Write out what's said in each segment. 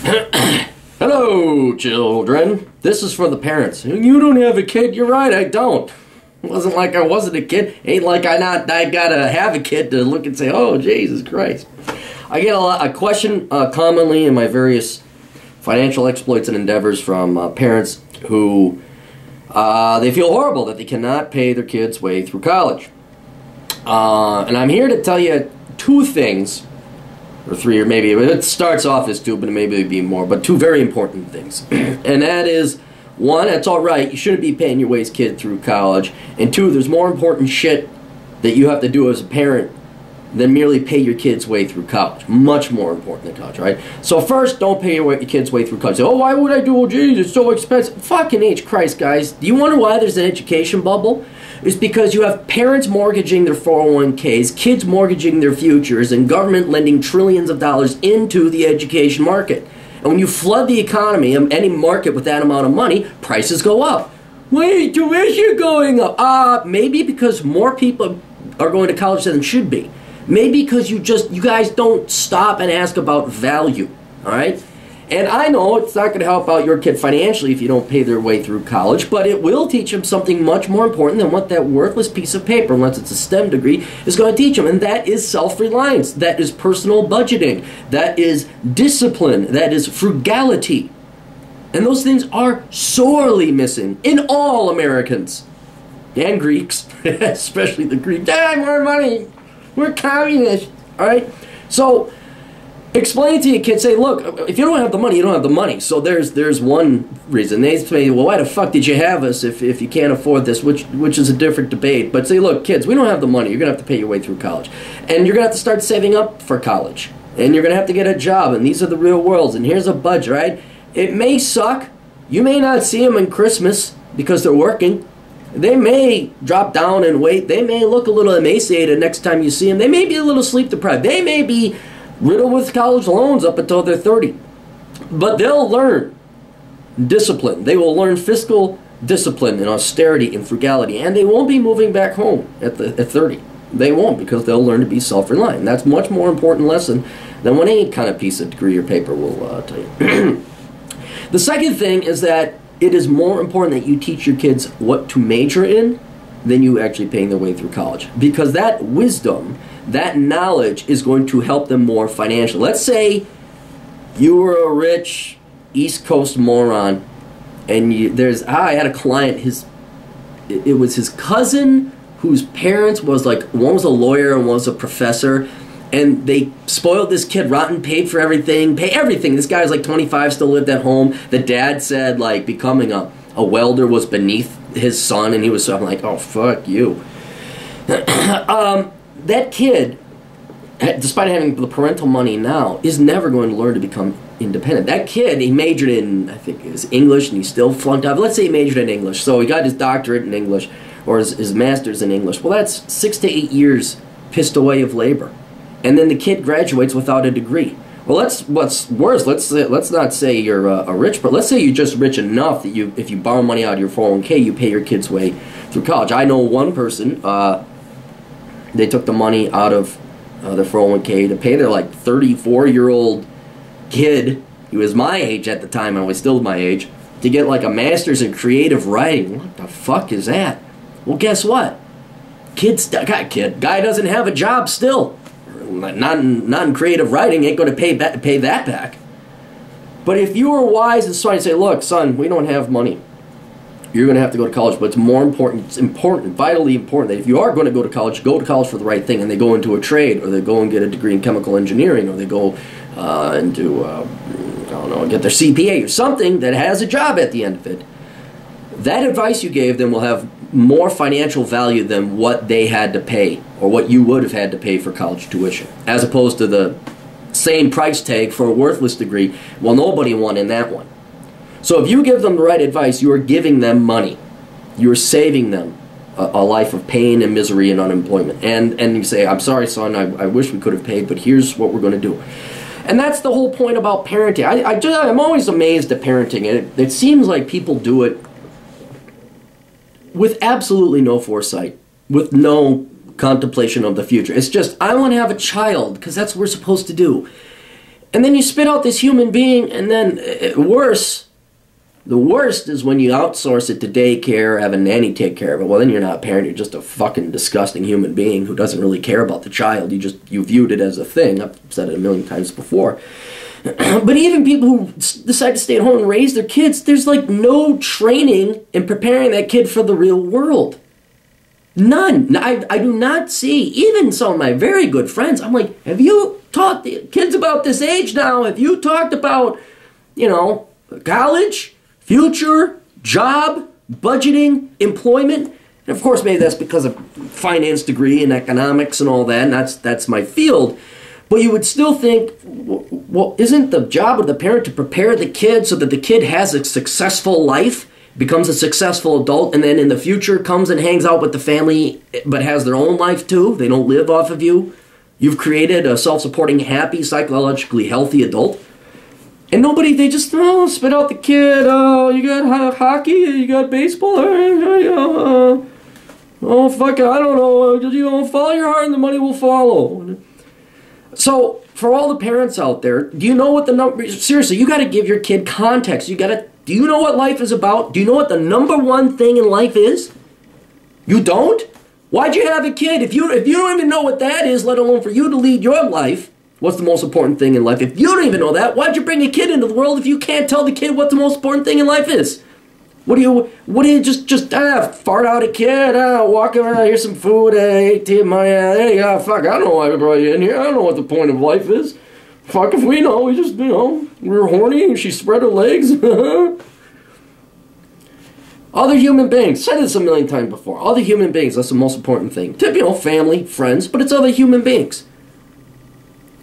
Hello, children. This is for the parents. You don't have a kid. You're right, I don't. It wasn't like I wasn't a kid. Ain't like I gotta have a kid to look and say, oh, Jesus Christ. I get a question commonly in my various financial exploits and endeavors from parents who they feel horrible that they cannot pay their kids' way through college. And I'm here to tell you two things, or three, or maybe it starts off as two, but maybe it'd be more, but two very important things. And that is, one, it's all right, you shouldn't be paying your way kid through college, and two, there's more important shit that you have to do as a parent than merely pay your kid's way through college. Much more important than college, right? So first, don't pay your kid's way through college. Oh, why would I do? Oh, geez, it's so expensive. Fucking H Christ, guys. Do you wonder why there's an education bubble? It's because you have parents mortgaging their 401ks, kids mortgaging their futures, and government lending trillions of dollars into the education market. And when you flood the economy, any market with that amount of money, prices go up. Wait, tuition going up? Maybe because more people are going to college than should be. Maybe because you guys don't stop and ask about value, all right? And I know it's not going to help out your kid financially if you don't pay their way through college, but it will teach them something much more important than what that worthless piece of paper, unless it's a STEM degree, is going to teach them. And that is self-reliance. That is personal budgeting. That is discipline. That is frugality. And those things are sorely missing in all Americans. And Greeks, especially the Greeks. More money. We're communists, all right? So explain to your kids, say, look, if you don't have the money, you don't have the money. So there's one reason. They say, well, why the fuck did you have us if you can't afford this, which is a different debate. But say, look, kids, we don't have the money. You're going to have to pay your way through college. And you're going to have to start saving up for college. And you're going to have to get a job. And these are the real worlds. And here's a budget, right? It may suck. You may not see them in Christmas because they're working. They may drop down and weight. They may look a little emaciated next time you see them. They may be a little sleep deprived. They may be riddled with college loans up until they're 30. But they'll learn discipline. They will learn fiscal discipline and austerity and frugality. And they won't be moving back home at 30. They won't, because they'll learn to be self-reliant. That's a much more important lesson than what any kind of piece of degree or paper will tell you. The second thing is that it is more important that you teach your kids what to major in than you actually paying their way through college. Because that wisdom, that knowledge is going to help them more financially. Let's say you were a rich East Coast moron, and I had a client, it was his cousin whose parents was like, one was a lawyer and one was a professor, and they spoiled this kid rotten, paid for everything, pay everything. This guy was like 25, still lived at home. The dad said like becoming a welder was beneath his son, and he was so, I'm like, oh, fuck you. That kid, despite having the parental money now, is never going to learn to become independent. That kid, he majored in, I think it was English, and he still flunked out. Let's say he majored in English. So he got his doctorate in English, or his master's in English. Well, that's 6 to 8 years pissed away of labor. And then the kid graduates without a degree. Well, what's worse. Let's not say you're a rich, but let's say you're just rich enough that if you borrow money out of your 401k, you pay your kid's way through college. I know one person. They took the money out of their 401k to pay their like 34-year-old kid. He was my age at the time. I was still my age, to get like a master's in creative writing. What the fuck is that? Well, guess what? Guy doesn't have a job still. Not in creative writing, ain't going to pay that back. But if you were wise and smart and say, look, son, we don't have money. You're going to have to go to college, but it's more important, vitally important, that if you are going to go to college for the right thing, and they go into a trade, or they go and get a degree in chemical engineering, or they go into, I don't know, get their CPA, or something that has a job at the end of it. That advice you gave them will have more financial value than what they had to pay, or what you would have had to pay for college tuition, as opposed to the same price tag for a worthless degree. Well, nobody won in that one. So if you give them the right advice, you are giving them money. You are saving them a life of pain and misery and unemployment. And you say, I'm sorry, son, I wish we could have paid, but here's what we're going to do. And that's the whole point about parenting. I'm always amazed at parenting. It seems like people do it with absolutely no foresight, with no contemplation of the future. It's just, I want to have a child, because that's what we're supposed to do. And then you spit out this human being, and then the worst is when you outsource it to daycare, have a nanny take care of it. Well, then you're not a parent, you're just a fucking disgusting human being who doesn't really care about the child. You viewed it as a thing. I've said it a million times before. But even people who decide to stay at home and raise their kids, there's like no training in preparing that kid for the real world. None. I do not see, even some of my very good friends, I'm like, have you taught the kids about this age now? Have you talked about, college, future, job, budgeting, employment? And of course, maybe that's because of finance degree and economics and all that, and that's my field. But you would still think, well, isn't the job of the parent to prepare the kid so that the kid has a successful life, becomes a successful adult, and then in the future comes and hangs out with the family, but has their own life too? They don't live off of you. You've created a self-supporting, happy, psychologically healthy adult. And nobody, they just spit out the kid. Oh, you got hockey? You got baseball? Oh, fuck it, I don't know. Follow your heart and the money will follow. So, for all the parents out there, do you know what the number... Seriously, you got to give your kid context. Do you know what life is about? Do you know what the number one thing in life is? You don't? Why'd you have a kid? If you don't even know what that is, let alone for you to lead your life, what's the most important thing in life? If you don't even know that, why'd you bring a kid into the world if you can't tell the kid what the most important thing in life is? What do you just fart out a kid, walk around, here's some food, hey, fuck, I don't know why I brought you in here, I don't know what the point of life is. Fuck if we know, we just, we were horny and she spread her legs. Other human beings, said this a million times before, other human beings, that's the most important thing. Family, friends, but it's other human beings.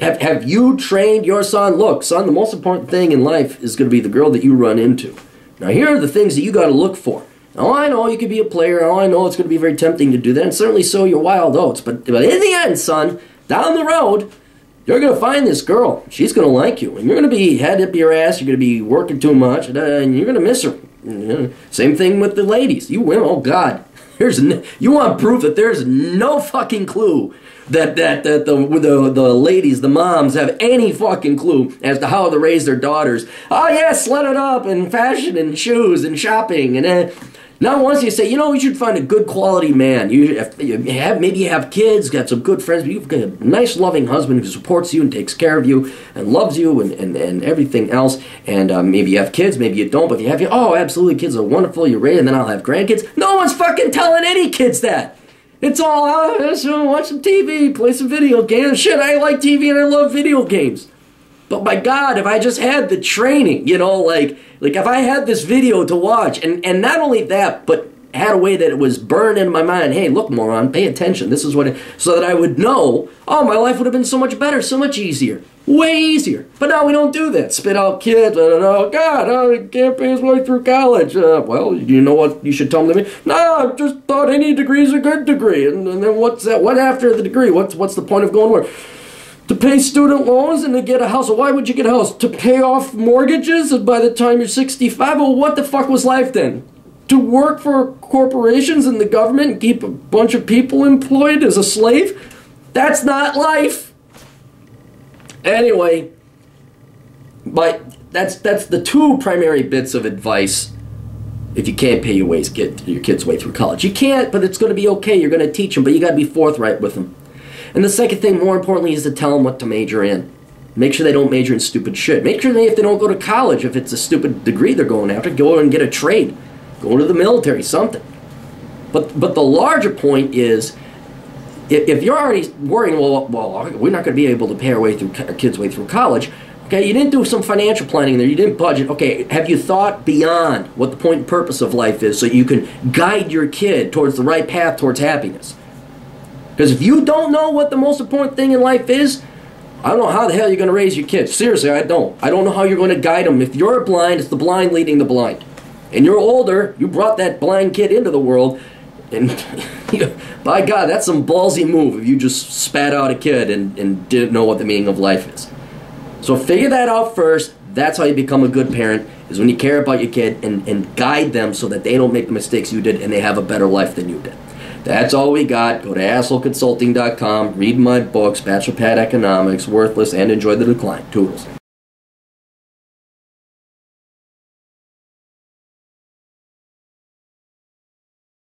Have you trained your son? Look, son, the most important thing in life is going to be the girl that you run into. Now, here are the things that you got to look for. Now, I know you could be a player. Now, I know it's going to be very tempting to do that, and certainly sow your wild oats. But in the end, son, down the road, you're going to find this girl. She's going to like you, and you're going to be head up your ass. You're going to be working too much, and you're going to miss her. Same thing with the ladies. You women, oh God, you want proof that there's no fucking clue that the ladies, the moms, have any fucking clue as to how to raise their daughters. Oh yeah, slut it up and fashion and shoes and shopping and now once you say, you should find a good quality man. Maybe you have kids, got some good friends, but you've got a nice loving husband who supports you and takes care of you and loves you and everything else. And maybe you have kids, maybe you don't, but if you have, absolutely, kids are wonderful, you're ready, and then I'll have grandkids. No one's fucking telling any kids that. It's all, watch some TV, play some video games. Shit, I like TV and I love video games. But my God, if I just had the training, like if I had this video to watch, and not only that, but had a way that it was burned in my mind, hey, look, moron, pay attention, this is what so that I would know, my life would have been so much better, so much easier, way easier. But now we don't do that. Spit out kids, God, he can't pay his way through college. Well, you know what you should tell them to me? No, I just thought any degree is a good degree. And then what's that? What after the degree? What's the point of going where? To pay student loans and to get a house. Well, why would you get a house? To pay off mortgages by the time you're 65? Well, what the fuck was life then? To work for corporations and the government and keep a bunch of people employed as a slave? That's not life. Anyway, but that's the two primary bits of advice if you can't pay your kid's way through college. You can't, but it's going to be okay. You're going to teach them, but you got to be forthright with them. And the second thing, more importantly, is to tell them what to major in. Make sure they don't major in stupid shit. Make sure if they don't go to college, if it's a stupid degree they're going after, go and get a trade. Go to the military, something. But the larger point is, if you're already worrying, well, we're not going to be able to pay our kids' way through college. Okay, you didn't do some financial planning there. You didn't budget. Okay, have you thought beyond what the point and purpose of life is so you can guide your kid towards the right path towards happiness? Because if you don't know what the most important thing in life is, I don't know how the hell you're going to raise your kids. Seriously, I don't. I don't know how you're going to guide them. If you're blind, it's the blind leading the blind. And you're older, you brought that blind kid into the world, and by God, that's some ballsy move if you just spat out a kid and didn't know what the meaning of life is. So figure that out first. That's how you become a good parent, is when you care about your kid and guide them so that they don't make the mistakes you did and they have a better life than you did. That's all we got. Go to assholeconsulting.com, read my books, Bachelor Pad Economics, Worthless, and Enjoy the Decline. Toodles.